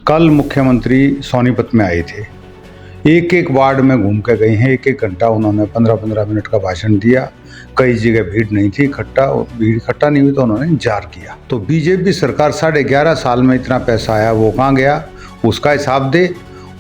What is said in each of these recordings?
कल मुख्यमंत्री सोनीपत में आए थे। एक एक वार्ड में घूम के गए हैं। एक एक घंटा उन्होंने 15-15 मिनट का भाषण दिया। कई जगह भीड़ नहीं थी, भीड़ इकट्ठा नहीं हुई तो उन्होंने इंतजार किया। तो बीजेपी सरकार 11.5 साल में इतना पैसा आया, वो कहाँ गया, उसका हिसाब दे।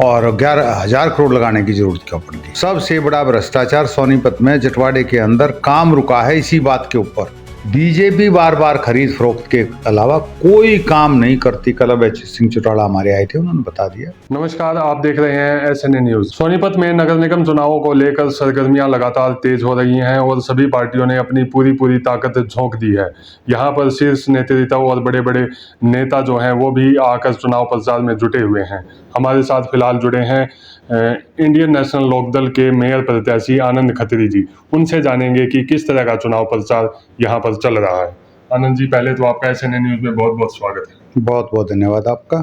और 11,000 करोड़ लगाने की जरूरत क्यों पड़ गई। सबसे बड़ा भ्रष्टाचार सोनीपत में जटवाड़े के अंदर काम रुका है इसी बात के ऊपर। बीजेपी बार बार खरीद फरोख्त के अलावा कोई काम नहीं करती। कल अभय सिंह चौटाला हमारे आए थे, उन्होंने बता दिया। नमस्कार, आप देख रहे हैं SNA न्यूज। सोनीपत में नगर निगम चुनावों को लेकर सरगर्मियां लगातार तेज हो रही हैं और सभी पार्टियों ने अपनी पूरी ताकत झोंक दी है। यहां पर शीर्ष नेतृत्व और बड़े बड़े नेता जो हैं वो भी आकर चुनाव प्रचार में जुटे हुए हैं। हमारे साथ फिलहाल जुड़े हैं इंडियन नेशनल लोकदल के मेयर प्रत्याशी आनंद खत्री जी। उनसे जानेंगे कि किस तरह का चुनाव प्रचार यहाँ पर चल रहा है। आनंद जी, पहले तो आपका SNA न्यूज में बहुत बहुत स्वागत है। बहुत बहुत धन्यवाद आपका।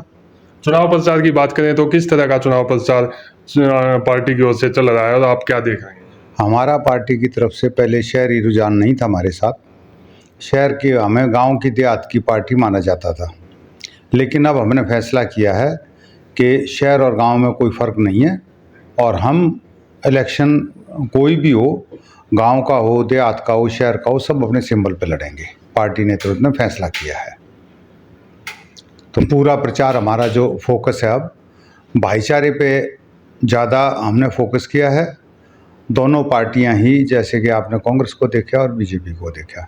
चुनाव प्रचार की बात करें तो किस तरह का चुनाव प्रचार पार्टी की ओर से चल रहा है और आप क्या देख रहे हैं? हमारा पार्टी की तरफ से पहले शहरी रुझान नहीं था हमारे साथ। शहर की हमें गांव की देहात की पार्टी माना जाता था, लेकिन अब हमने फैसला किया है कि शहर और गांव में कोई फ़र्क नहीं है और हम इलेक्शन कोई भी हो, गांव का हो, देहात का हो, शहर का हो, सब अपने सिंबल पे लड़ेंगे। पार्टी नेतृत्व ने फैसला किया है। तो पूरा प्रचार हमारा जो फोकस है अब भाईचारे पे ज़्यादा हमने फोकस किया है। दोनों पार्टियां ही, जैसे कि आपने कांग्रेस को देखा और बीजेपी को देखा,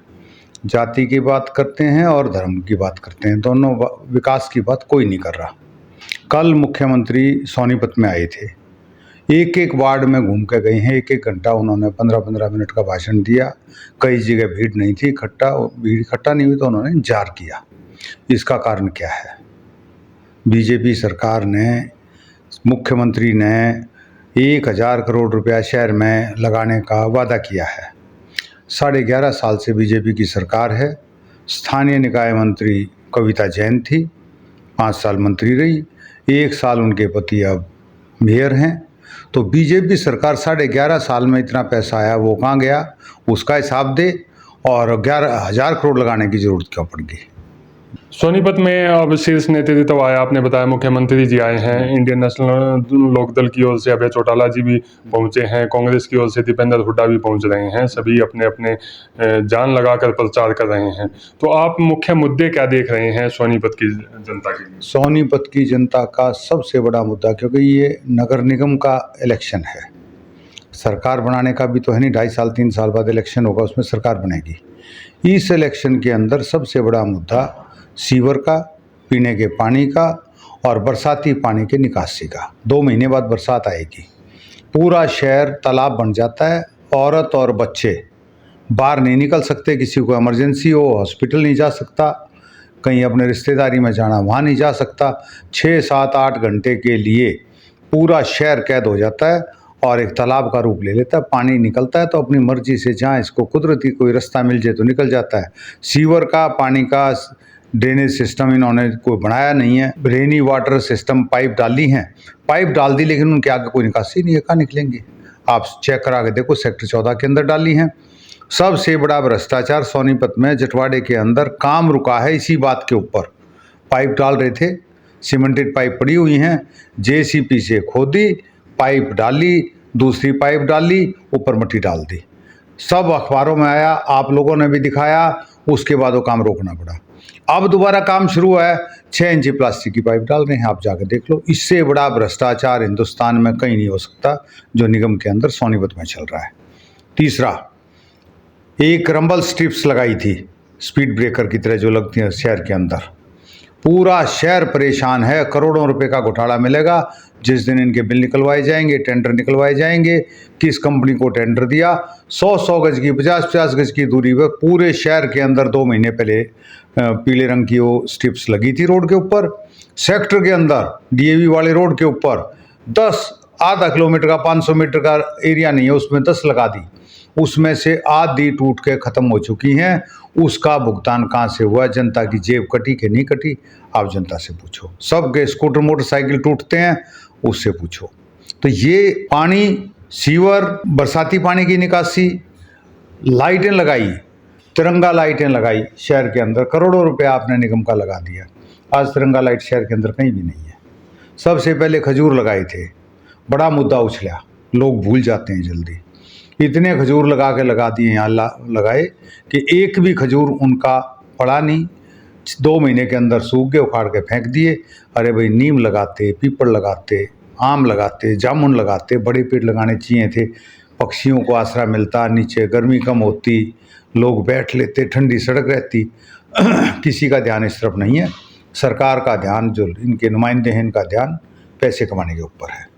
जाति की बात करते हैं और धर्म की बात करते हैं। दोनों विकास की बात कोई नहीं कर रहा। कल मुख्यमंत्री सोनीपत में आए थे। एक एक वार्ड में घूम के गए हैं। एक एक घंटा उन्होंने 15-15 मिनट का भाषण दिया। कई जगह भीड़ नहीं थी, भीड़ इकट्ठा नहीं हुई तो उन्होंने इंतजार किया। इसका कारण क्या है? बीजेपी सरकार ने, मुख्यमंत्री ने 1,000 करोड़ रुपया शहर में लगाने का वादा किया है। 11.5 साल से बीजेपी की सरकार है। स्थानीय निकाय मंत्री कविता जैन थी, 5 साल मंत्री रही। 1 साल उनके पति अब मेयर हैं। तो बीजेपी सरकार 11.5 साल में इतना पैसा आया, वो कहाँ गया, उसका हिसाब दे। और 11,000 करोड़ लगाने की जरूरत क्यों पड़ गई। सोनीपत में अब शीर्ष नेतृत्व आया, आपने बताया मुख्यमंत्री जी आए हैं, इंडियन नेशनल लोकदल की ओर से अभय चौटाला जी भी पहुंचे हैं, कांग्रेस की ओर से दीपेंद्र हुड्डा भी पहुंच रहे हैं। सभी अपने अपने जान लगाकर प्रचार कर रहे हैं। तो आप मुख्य मुद्दे क्या देख रहे हैं सोनीपत की जनता के लिए? सोनीपत की जनता का सबसे बड़ा मुद्दा, क्योंकि ये नगर निगम का इलेक्शन है, सरकार बनाने का भी तो है नहीं। 2.5 साल 3 साल बाद इलेक्शन होगा, उसमें सरकार बनेगी। इस इलेक्शन के अंदर सबसे बड़ा मुद्दा सीवर का, पीने के पानी का और बरसाती पानी के निकासी का। 2 महीने बाद बरसात आएगी, पूरा शहर तालाब बन जाता है। औरत और बच्चे बाहर नहीं निकल सकते, किसी को इमरजेंसी हो हॉस्पिटल नहीं जा सकता, कहीं अपने रिश्तेदारी में जाना वहाँ नहीं जा सकता। 6, 7, 8 घंटे के लिए पूरा शहर कैद हो जाता है और एक तालाब का रूप ले लेता है। पानी निकलता है तो अपनी मर्जी से जहाँ इसको कुदरती कोई रास्ता मिल जाए तो निकल जाता है। सीवर का पानी का ड्रेनेज सिस्टम इन्होंने कोई बनाया नहीं है। रेनी वाटर सिस्टम पाइप डाली हैं, पाइप डाल दी, लेकिन उनके आगे कोई निकासी नहीं है। कहाँ निकलेंगे? आप चेक करा के देखो, सेक्टर 14 के अंदर डाली हैं। सबसे बड़ा भ्रष्टाचार सोनीपत में जटवाड़े के अंदर काम रुका है इसी बात के ऊपर। पाइप डाल रहे थे, सीमेंटेड पाइप पड़ी हुई हैं, JCB से खोदी, पाइप डाली, दूसरी पाइप डाली, ऊपर मिट्टी डाल दी। सब अखबारों में आया, आप लोगों ने भी दिखाया। उसके बाद वो काम रोकना पड़ा। अब दोबारा काम शुरू है, 6 इंची प्लास्टिक की पाइप डाल रहे हैं, आप जाकर देख लो। इससे बड़ा भ्रष्टाचार हिंदुस्तान में कहीं नहीं हो सकता जो निगम के अंदर सोनीपत में चल रहा है। तीसरा, एक रंबल स्ट्रिप्स लगाई थी स्पीड ब्रेकर की तरह जो लगती है शहर के अंदर। पूरा शहर परेशान है। करोड़ों रुपए का घोटाला मिलेगा जिस दिन इनके बिल निकलवाए जाएंगे, टेंडर निकलवाए जाएंगे। किस कंपनी को टेंडर दिया, 100-100 गज की, 50-50 गज की दूरी पर पूरे शहर के अंदर 2 महीने पहले पीले रंग की वो स्ट्रिप्स लगी थी रोड के ऊपर। सेक्टर के अंदर DAV वाले रोड के ऊपर 10 आधा किलोमीटर का 500 मीटर का एरिया नहीं है, उसमें 10 लगा दी। उसमें से आधी टूट के ख़त्म हो चुकी हैं। उसका भुगतान कहाँ से हुआ? जनता की जेब कटी कि नहीं कटी? आप जनता से पूछो। सबके स्कूटर मोटरसाइकिल टूटते हैं, उससे पूछो। तो ये पानी, सीवर, बरसाती पानी की निकासी, लाइटें लगाई, तिरंगा लाइटें लगाई शहर के अंदर, करोड़ों रुपए आपने निगम का लगा दिया। आज तिरंगा लाइट शहर के अंदर कहीं भी नहीं है। सबसे पहले खजूर लगाए थे, बड़ा मुद्दा उछला, लोग भूल जाते हैं जल्दी। इतने खजूर लगा दिए यहाँ लगाए कि एक भी खजूर उनका पड़ा नहीं, 2 महीने के अंदर सूख गए, उखाड़ के फेंक दिए। अरे भाई, नीम लगाते, पीपल लगाते, आम लगाते, जामुन लगाते, बड़े पेड़ लगाने चाहिए थे, पक्षियों को आसरा मिलता, नीचे गर्मी कम होती, लोग बैठ लेते, ठंडी सड़क रहती। किसी का ध्यान इस तरफ नहीं है। सरकार का ध्यान, जो इनके नुमाइंदे हैं, इनका ध्यान पैसे कमाने के ऊपर है।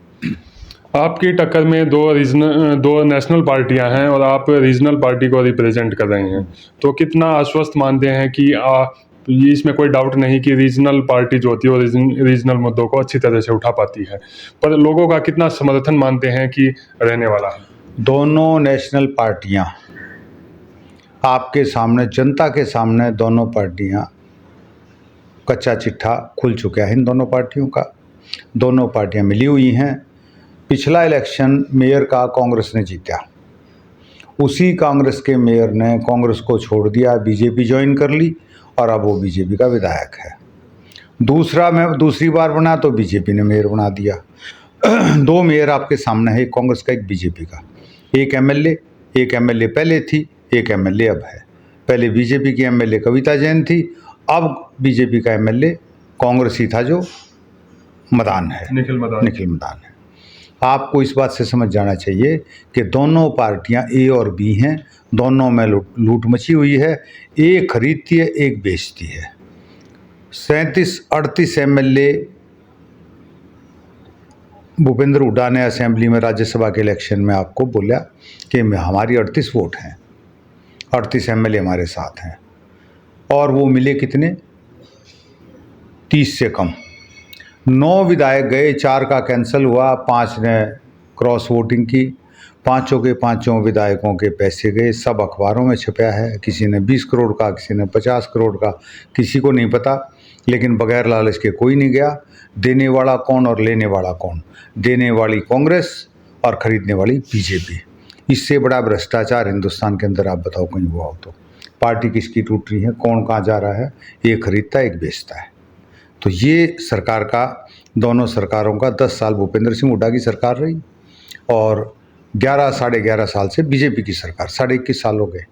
आपकी टक्कर में दो नेशनल पार्टियां हैं और आप रीजनल पार्टी को रिप्रेजेंट कर रहे हैं, तो कितना आश्वस्त मानते हैं कि इसमें कोई डाउट नहीं कि रीजनल पार्टी जो होती है वो रीजनल मुद्दों को अच्छी तरह से उठा पाती है, पर लोगों का कितना समर्थन मानते हैं कि रहने वाला है? दोनों नेशनल पार्टियां आपके सामने, जनता के सामने, दोनों पार्टियां, कच्चा चिट्ठा खुल चुका है इन दोनों पार्टियों का। दोनों पार्टियां मिली हुई हैं। पिछला इलेक्शन मेयर का कांग्रेस ने जीता, उसी कांग्रेस के मेयर ने कांग्रेस को छोड़ दिया, बीजेपी ज्वाइन कर ली और अब वो बीजेपी का विधायक है। दूसरी बार बना तो बीजेपी ने मेयर बना दिया। 2 मेयर आपके सामने है, एक कांग्रेस का, एक बीजेपी का। एक एमएलए पहले थी, एक एमएलए अब है। पहले बीजेपी की एमएलए कविता जैन थी, अब बीजेपी का एमएलए कांग्रेस ही था जो मदान है, निखिल मदान है। आपको इस बात से समझ जाना चाहिए कि दोनों पार्टियां ए और बी हैं, दोनों में लूट मची हुई है। एक खरीदती है, एक बेचती है। 37-38 एमएलए भूपेंद्र हुड्डा ने असेंबली में राज्यसभा के इलेक्शन में आपको बोला कि हमारी 38 वोट हैं, 38 एमएलए हमारे साथ हैं, और वो मिले कितने? 30 से कम। 9 विधायक गए, 4 का कैंसिल हुआ, 5 ने क्रॉस वोटिंग की। 5 के 5 विधायकों के पैसे गए, सब अखबारों में छपा है। किसी ने 20 करोड़ का, किसी ने 50 करोड़ का, किसी को नहीं पता, लेकिन बगैर लालच के कोई नहीं गया। देने वाला कौन और लेने वाला कौन? देने वाली कांग्रेस और खरीदने वाली बीजेपी। इससे बड़ा भ्रष्टाचार हिंदुस्तान के अंदर आप बताओ कहीं हुआ हो तो? पार्टी किसकी टूट रही है, कौन कहाँ जा रहा है, एक खरीदता है, एक बेचता है। तो ये सरकार का, दोनों सरकारों का 10 साल भूपेंद्र सिंह हुड्डा की सरकार रही और 11-11.5 साल से बीजेपी की सरकार, 21.5 साल हो गए।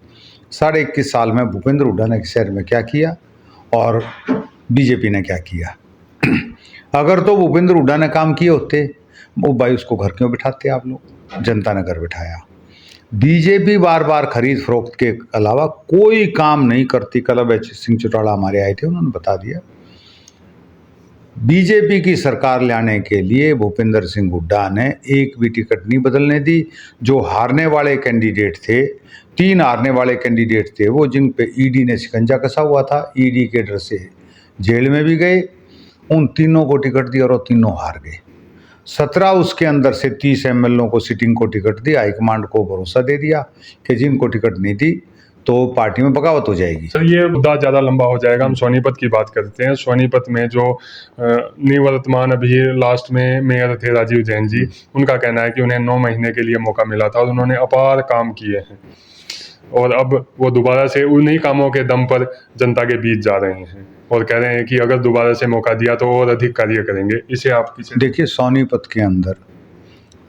21.5 साल में भूपेंद्र हुड्डा ने शहर में क्या किया और बीजेपी ने क्या किया? अगर तो भूपेंद्र हुड्डा ने काम किए होते, वो भाई उसको घर क्यों बिठाते आप लोग? जनता ने घर बिठाया। बीजेपी बार बार खरीद फरोख्त के अलावा कोई काम नहीं करती। कल अभय सिंह चौटाला हमारे आए थे, उन्होंने बता दिया। बीजेपी की सरकार लाने के लिए भूपेंद्र सिंह हुड्डा ने एक भी टिकट नहीं बदलने दी। जो हारने वाले कैंडिडेट थे, 3 हारने वाले कैंडिडेट थे, वो जिन पे ईडी ने शिकंजा कसा हुआ था, ईडी के डर से जेल में भी गए, उन तीनों को टिकट दी और वो तीनों हार गए। 17 उसके अंदर से 30 एमएलओ को सिटिंग को टिकट दी। हाईकमांड को भरोसा दे दिया कि जिनको टिकट नहीं दी तो पार्टी में बगावत हो जाएगी। सर, ये मुद्दा ज़्यादा लंबा हो जाएगा, हम सोनीपत की बात करते हैं। सोनीपत में जो निवर्तमान अभी लास्ट में मेयर थे राजीव जैन जी, उनका कहना है कि उन्हें 9 महीने के लिए मौका मिला था और उन्होंने अपार काम किए हैं और अब वो दोबारा से उन्हीं कामों के दम पर जनता के बीच जा रहे हैं और कह रहे हैं कि अगर दोबारा से मौका दिया तो और अधिक कार्य करेंगे। इसे आप किसे? देखिए, सोनीपत के अंदर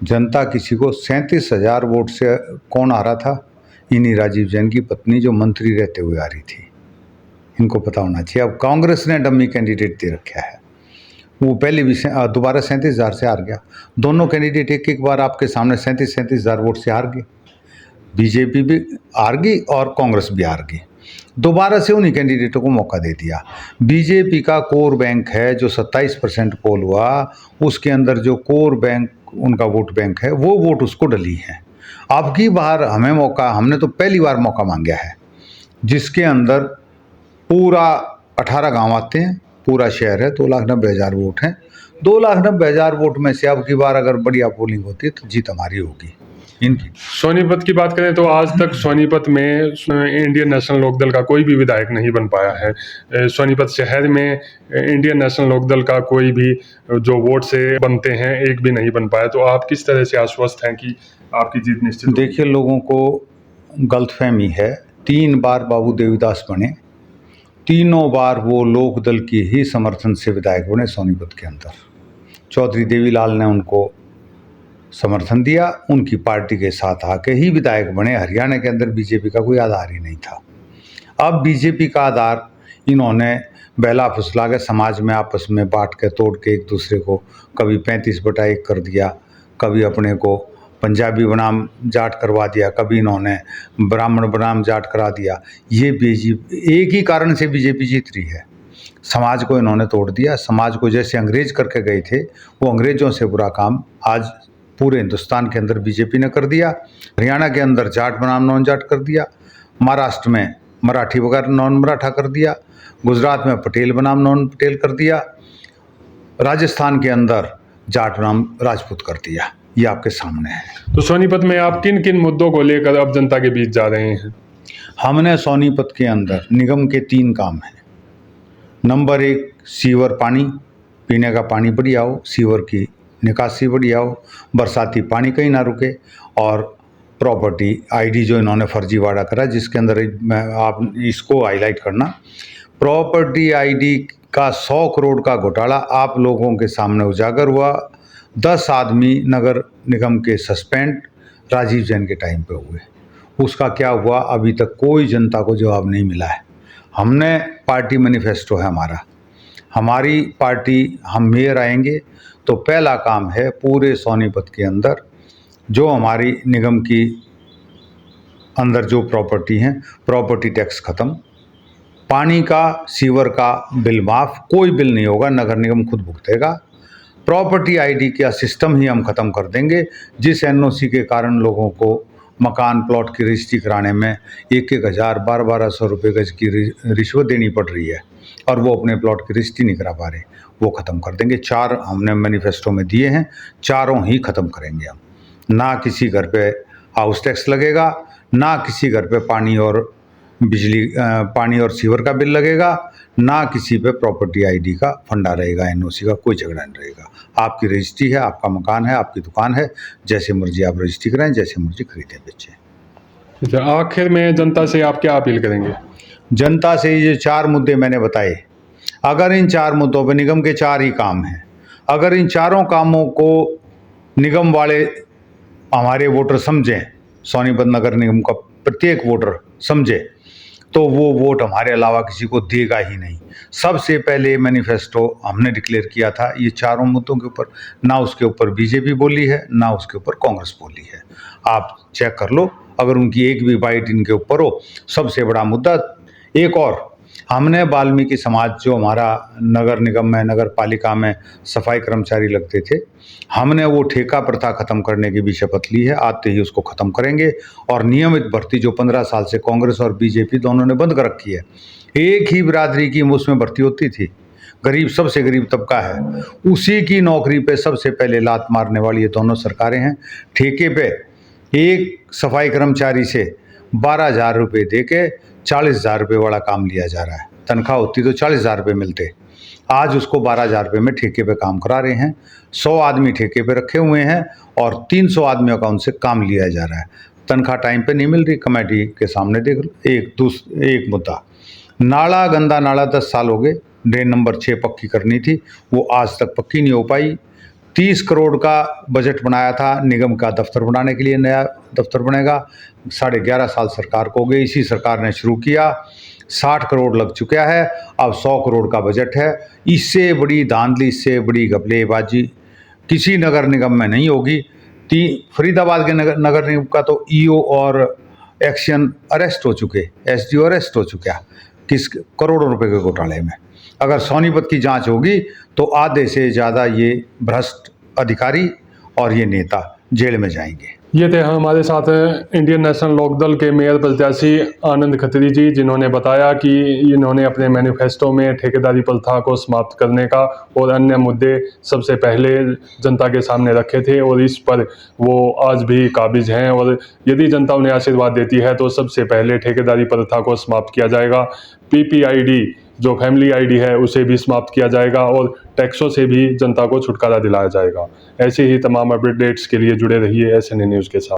जनता किसी को 37,000 वोट से कौन आ रहा था? इन्हीं राजीव जैन की पत्नी जो मंत्री रहते हुए आ रही थी। इनको पता होना चाहिए। अब कांग्रेस ने डमी कैंडिडेट दे रखा है, वो पहले भी दोबारा 37,000 से हार गया। दोनों कैंडिडेट एक बार आपके सामने 37,000 वोट से हार गए। बीजेपी भी हार गई और कांग्रेस भी हार गई। दोबारा से उन्हीं कैंडिडेटों को मौका दे दिया। बीजेपी का कोर बैंक है जो 27% पोल हुआ, उसके अंदर जो कोर बैंक उनका वोट बैंक है, वो वोट उसको डली है। अब की बार हमें मौका, हमने तो पहली बार मौका मांगा है, जिसके अंदर पूरा 18 गांव आते हैं, पूरा शहर है, 2,90,000 वोट हैं। 2,90,000 वोट में से अब की बार अगर बढ़िया पोलिंग होती है तो जीत हमारी होगी। इनकी सोनीपत की बात करें तो आज तक सोनीपत में इंडियन नेशनल लोकदल का कोई भी विधायक नहीं बन पाया है। सोनीपत शहर में इंडियन नेशनल लोकदल का कोई भी जो वोट से बनते हैं एक भी नहीं बन पाया। तो आप किस तरह से आश्वस्त हैं कि आपकी जीत निश्चित होगी? देखिए, लोगों को गलतफहमी है। 3 बार बाबू देवीदास बने, तीनों बार वो लोकदल की ही समर्थन से विधायक बने सोनीपत के अंदर। चौधरी देवीलाल ने उनको समर्थन दिया, उनकी पार्टी के साथ आके ही विधायक बने। हरियाणा के अंदर बीजेपी का कोई आधार ही नहीं था। अब बीजेपी का आधार इन्होंने बहला फुसला के समाज में आपस में बांट के तोड़ के एक दूसरे को कभी 35/1 कर दिया, कभी अपने को पंजाबी बनाम जाट करवा दिया, कभी इन्होंने ब्राह्मण बनाम जाट करा दिया। ये बीजेपी एक ही कारण से बीजेपी जीत रही है, समाज को इन्होंने तोड़ दिया। समाज को जैसे अंग्रेज करके गए थे, वो अंग्रेजों से बुरा काम आज पूरे हिंदुस्तान के अंदर बीजेपी ने कर दिया। हरियाणा के अंदर जाट बनाम नॉन जाट कर दिया, महाराष्ट्र में मराठी बगैर नॉन मराठा कर दिया, गुजरात में पटेल बनाम नॉन पटेल कर दिया, राजस्थान के अंदर जाट बनाम राजपूत कर दिया। ये आपके सामने है। तो सोनीपत में आप किन किन मुद्दों को लेकर अब जनता के बीच जा रहे हैं? हमने सोनीपत के अंदर निगम के 3 काम हैं। नंबर 1, सीवर पानी, पीने का पानी बढ़िया हो, सीवर की निकासी बढ़िया हो, बरसाती पानी कहीं ना रुके, और प्रॉपर्टी आईडी जो इन्होंने फर्जीवाड़ा करा, जिसके अंदर आप इसको हाईलाइट करना, प्रॉपर्टी आईडी का 100 करोड़ का घोटाला आप लोगों के सामने उजागर हुआ। 10 आदमी नगर निगम के सस्पेंड राजीव जैन के टाइम पे हुए। उसका क्या हुआ अभी तक कोई जनता को जवाब नहीं मिला है। हमने पार्टी मैनिफेस्टो है हमारी पार्टी, हम मेयर आएंगे तो पहला काम है पूरे सोनीपत के अंदर जो हमारी निगम की अंदर जो प्रॉपर्टी हैं, प्रॉपर्टी टैक्स ख़त्म, पानी का सीवर का बिल माफ़, कोई बिल नहीं होगा, नगर निगम खुद भुगतेगा। प्रॉपर्टी आईडी का सिस्टम ही हम ख़त्म कर देंगे, जिस एनओसी के कारण लोगों को मकान प्लॉट की रजिस्ट्री कराने में 1,000 1200 रुपये गज की रिश्वत देनी पड़ रही है और वो अपने प्लॉट की रजिस्ट्री नहीं करा पा रहे, वो ख़त्म कर देंगे। 4 हमने मैनिफेस्टो में दिए हैं, चारों ही ख़त्म करेंगे हम। ना किसी घर पे हाउस टैक्स लगेगा, ना किसी घर पे पानी और बिजली पानी और सीवर का बिल लगेगा, ना किसी पे प्रॉपर्टी आईडी का फंडा रहेगा, एनओसी का कोई झगड़ा नहीं रहेगा। आपकी रजिस्ट्री है, आपका मकान है, आपकी दुकान है, जैसे मर्जी आप रजिस्ट्री कराएं, जैसे मर्जी खरीदें बेचें। अच्छा, आखिर में जनता से आप क्या अपील करेंगे? जनता से ये 4 मुद्दे मैंने बताए, अगर इन 4 मुद्दों पर निगम के 4 ही काम हैं, अगर इन चारों कामों को निगम वाले हमारे वोटर समझें, सोनीपत नगर निगम का प्रत्येक वोटर समझे, तो वो वोट हमारे अलावा किसी को देगा ही नहीं। सबसे पहले मैनिफेस्टो हमने डिक्लेयर किया था ये चारों मुद्दों के ऊपर, ना उसके ऊपर बीजेपी बोली है, ना उसके ऊपर कांग्रेस बोली है। आप चेक कर लो, अगर उनकी एक भी बाइट इनके ऊपर हो। सबसे बड़ा मुद्दा एक और, हमने वाल्मीकि समाज जो हमारा नगर निगम में, नगर पालिका में सफाई कर्मचारी लगते थे, हमने वो ठेका प्रथा ख़त्म करने की भी शपथ ली है। आते ही उसको ख़त्म करेंगे और नियमित भर्ती जो 15 साल से कांग्रेस और बीजेपी दोनों ने बंद कर रखी है, एक ही बिरादरी की उसमें भर्ती होती थी, गरीब सबसे गरीब तबका है, उसी की नौकरी पे सबसे पहले लात मारने वाली ये दोनों सरकारें हैं। ठेके पे एक सफाई कर्मचारी से 12,000 रुपये दे के 40,000 रुपये वाला काम लिया जा रहा है। तनख्वाह होती तो 40,000 रुपये मिलते, आज उसको 12,000 रुपये में ठेके पे काम करा रहे हैं। 100 आदमी ठेके पे रखे हुए हैं और 300 आदमियों का उनसे काम लिया जा रहा है। तनख्वाह टाइम पे नहीं मिल रही, कमेटी के सामने देख लो। एक मुद्दा, नाला, गंदा नाला 10 साल हो गए, ड्रेन नंबर 6 पक्की करनी थी, वो आज तक पक्की नहीं हो पाई। 30 करोड़ का बजट बनाया था निगम का दफ्तर बनाने के लिए, नया दफ्तर बनेगा। 11.5 साल सरकार को हो गए, इसी सरकार ने शुरू किया, 60 करोड़ लग चुका है, अब 100 करोड़ का बजट है। इससे बड़ी धांधली, इससे बड़ी घपलेबाजी किसी नगर निगम में नहीं होगी। फरीदाबाद के नगर निगम का तो ईओ और एक्शन अरेस्ट हो चुके, एसडीओ अरेस्ट हो चुका किस करोड़ों रुपए के घोटाले में। अगर सोनीपत की जांच होगी तो आधे से ज़्यादा ये भ्रष्ट अधिकारी और ये नेता जेल में जाएंगे। ये थे हमारे साथ इंडियन नेशनल लोकदल के मेयर प्रत्याशी आनंद खत्री जी, जिन्होंने बताया कि इन्होंने अपने मैनिफेस्टो में ठेकेदारी प्रथा को समाप्त करने का और अन्य मुद्दे सबसे पहले जनता के सामने रखे थे और इस पर वो आज भी काबिज हैं। और यदि जनता उन्हें आशीर्वाद देती है तो सबसे पहले ठेकेदारी प्रथा को समाप्त किया जाएगा, पीपीआईडी जो फैमिली आईडी है उसे भी समाप्त किया जाएगा और टैक्सों से भी जनता को छुटकारा दिलाया जाएगा। ऐसे ही तमाम अपडेट्स के लिए जुड़े रहिए SNA न्यूज़ के साथ।